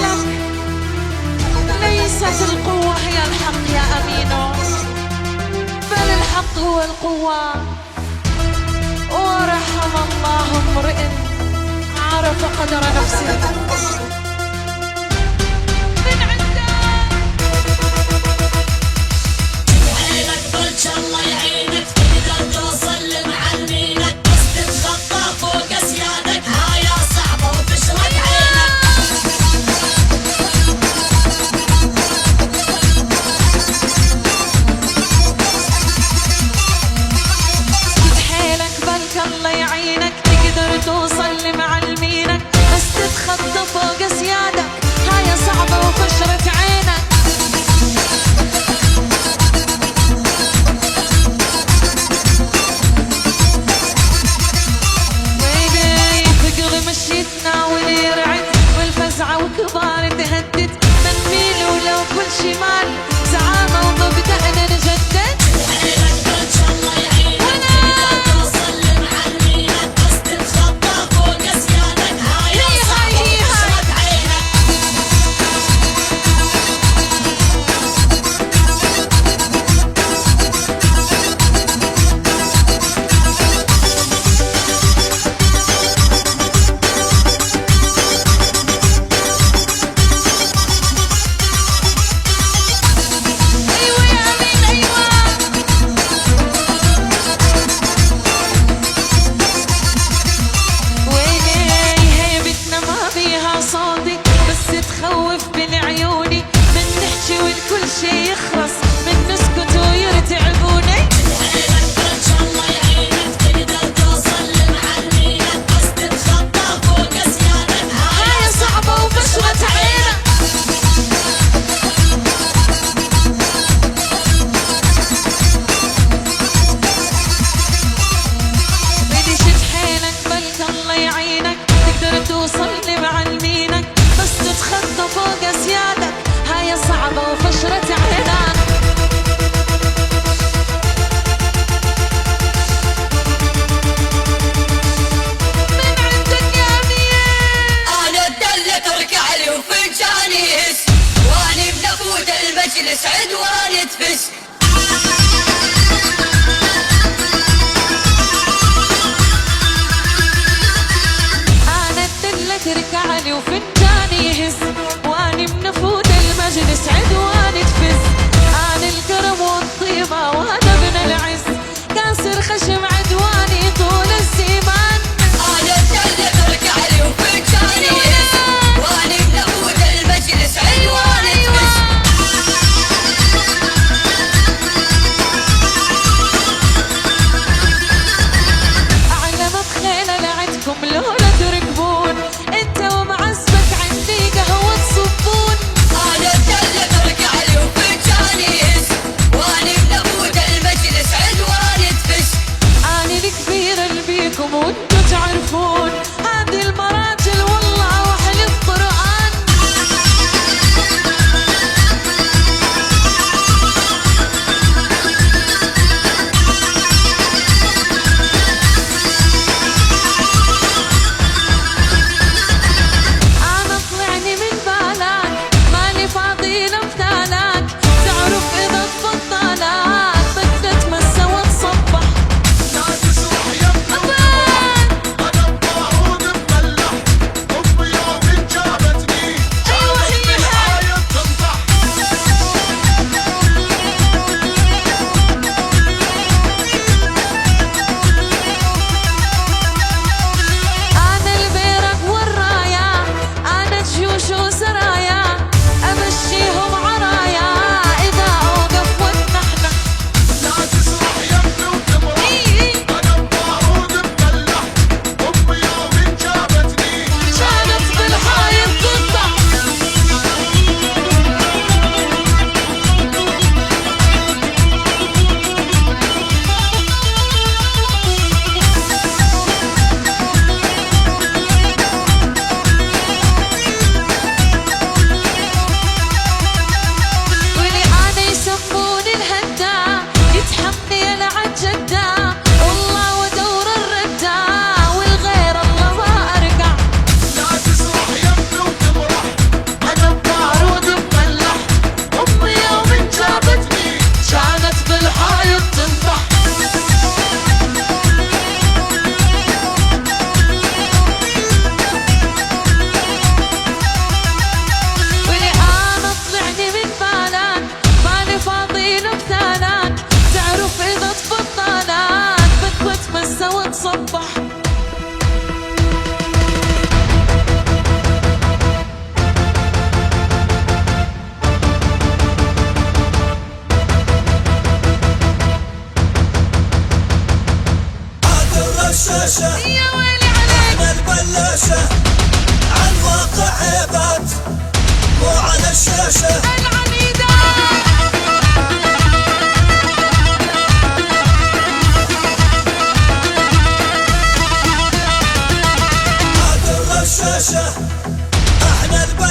لك ليست القوة هي الحق يا أمينو، بل الحق هو القوة. ورحم الله امرئ عرف قدر نفسه. الله يعينك تقدر توصل لمعلمينك، بس تتخطى فوق اسيادك هايا صعبة وفشلت عينك. شد حيلك بلك الله يعينك تقدر توصل لمعلمينك، بس تتخطى فوق اسيادك هايا صعبة وفشلت عينك. مشيتنا ونرعد والفزعة وكبار تهدد، بنميل ولو كل شي مال زعامة ومبدأنا نجدد. حيلك بلش الله يعينك تقدر توصل لمعلمينك، بس تتخطى فوق اسيادك هاي صعبة وفشلت عينك. تخوف من عيوني من نحكي والكل شي يخرس، من نسكت ويرتعبوني. حيلك بلش الله يعينك تقدر توصل لمعلمينك، بس تتخطى فوق اسيادك هاي صعبة وفشلت عينك. بدي شد حيلك بلك الله يعينك تقدر توصل لمعلمينك، بس تتخطى فوق اسيادك هاي صعبة وفشلت عينك.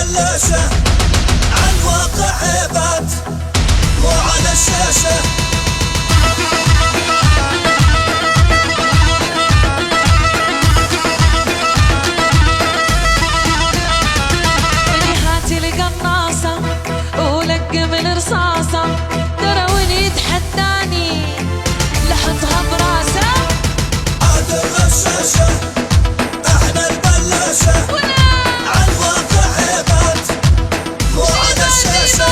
البلاشة عالواقع عيبات مو على الشاشة. القناصة ولقم الرصاصة ترى وين يتحداني لحطها براسه. عاد الغشاشة احنا البلاشة عالواقع عيبات مو على الشاشة.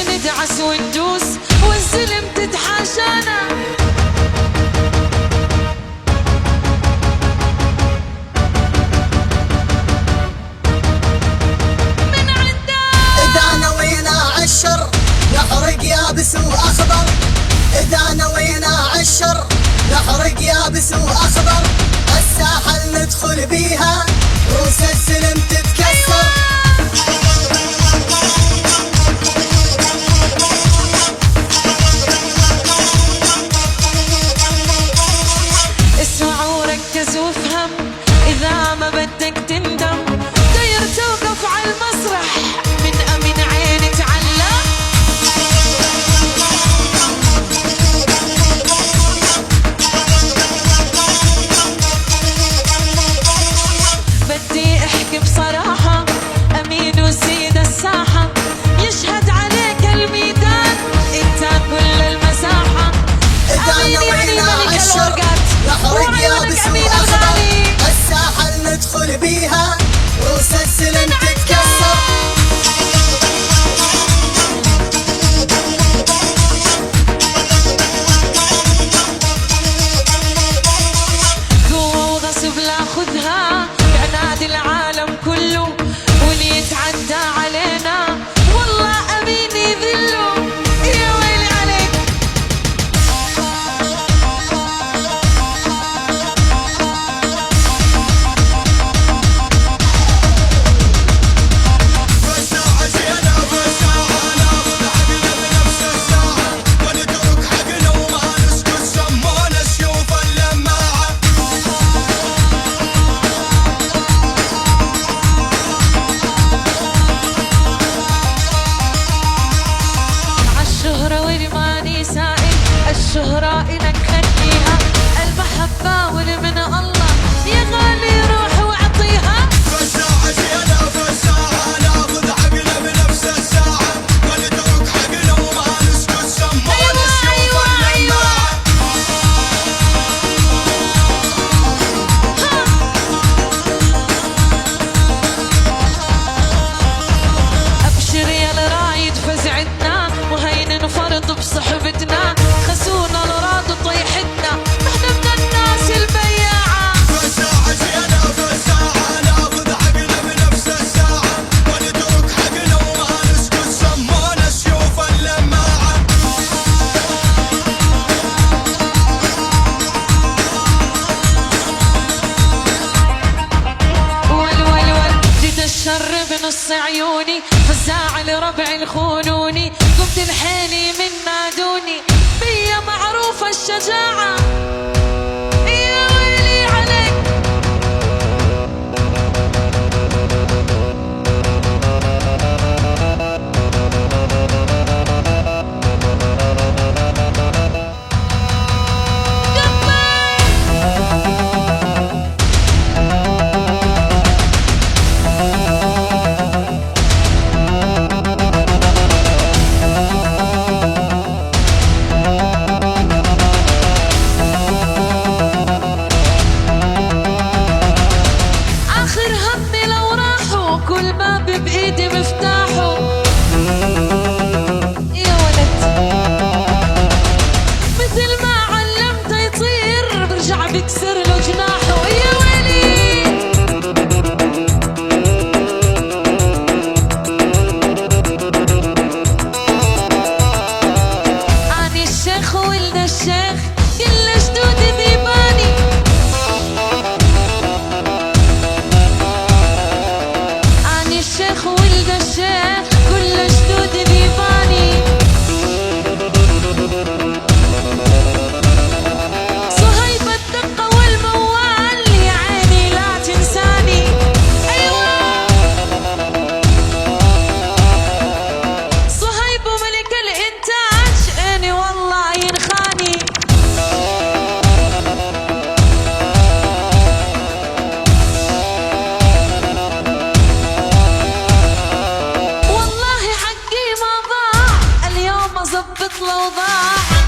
ندعس وندوس والزلم تتحاشانا. من عندك إذا نوينا عالشر نحرق يابس وأخضر، إذا نوينا عالشر نحرق يابس وأخضر، الساحل ندخل بيها روس السلم تتكسر. اسمع وركز وافهم إذا ما بدك تندم، داير توقف على المسرح من أمن عين تعلم. بدي احكي بصراحة، أمين وسيد الساحة يشهد عليك الميدان، انت كل المساحة. إذا نوينا عالشر نحرق يابس وأخضر، الساحل ندخل بيها روس السلم تتكسر. قوة وغصب لا خذها بعناد العالم كله، واللي يتعدى علينا والله أمين يذله. يا ويلي عليك. فالساعة زينة فالساعة ناخذ حقنا بنفس الساعة، ونترك حقنا وما نسكت سمونا سيوف اللماعة. عالشهرة واللي ماني سائل، الشهرة إنك خليها، المحبة واللي من الله يا غالي روح واعطيها. فالساعة زينة فالساعة ناخذ حقنا بنفس الساعة، ونترك حقنا وما نسكت سمونا سيوف اللماعة. أبشر يا الرايد فزعتنا، وهين نفرط بصحبتنا، خسونا الراض طيحتنا، احنا من الناس البياعة. فالساعة زينة فالساعة ناخذ حقنا بنفس الساعة، ونترك حقنا وما نسكت سمونا سيوف اللماعة. جيت الشر بنص عيوني، فزاعل ربعي الخونوني، قمت الحيني من نادوني، بيا معروفة الشجاعة. يا ويلي عليك. آخر همي لو راحوا كل باب بإيدي مفتاحه. يا ولد مثل ما علمته يطير برجع بكسر له جناحه. يا ويلي. أني الشيخ ولد الشيخ كل جدودي ذيباني، أني الشيخ ولد الشيخ كل جدودي ذيباني. صهيب الدقة والموال يا عيني لا تنساني. أيوة صهيب وملك الإنتاج إني والله ينخاني. والله حقي ما ضاع، اليوم أظبط له وضاع.